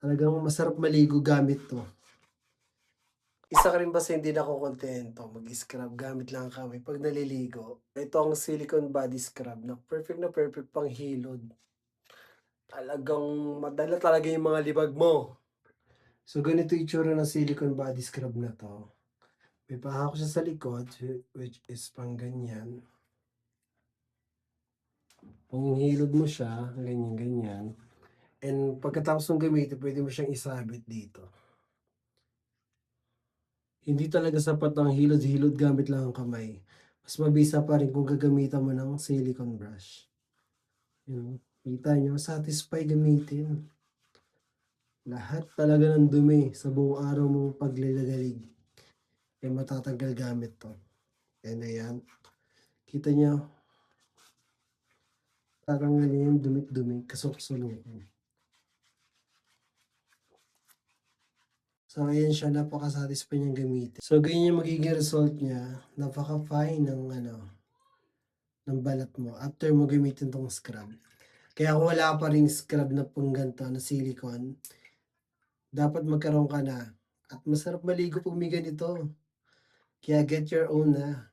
Talagang masarap maligo gamit 'to. Isa ka rin ba sa hindi nakokontento mag-scrub gamit lang ang kamay 'pag naliligo? Ito ang silicone body scrub na perfect pang hilod. Talagang madala talaga yung mga libag mo. So, ganito yung itsura ng silicone body scrub na 'to. May pahako siya sa likod, which is pang ganyan. Panghihilod mo siya, ganyan, ganyan. And pagkatapos mong gamitin, pwede mo siyang isabit dito. Hindi talaga sapat ang hilod-hilod gamit lang ang kamay. Mas mabisa pa rin kung gagamitan mo ng silicone brush. Yun, kita niyo, satisfy gamitin. Lahat talaga ng dumi sa buong araw mong paglalagalig ay matatanggal gamit 'to. And ayan, kita niyo, tatanggalin yung dumit-dumi, kasuksunugan. So ayan siya, napaka-satisfy niyang gamitin. So ganyan yung magiging result niya, napaka-fine ng ng balat mo after mo gamitin 'tong scrub. Kaya kung wala ka pa ring scrub na pangganto na silicone, dapat magkaroon ka na at masarap maligo 'pag may ganito. Kaya get your own na.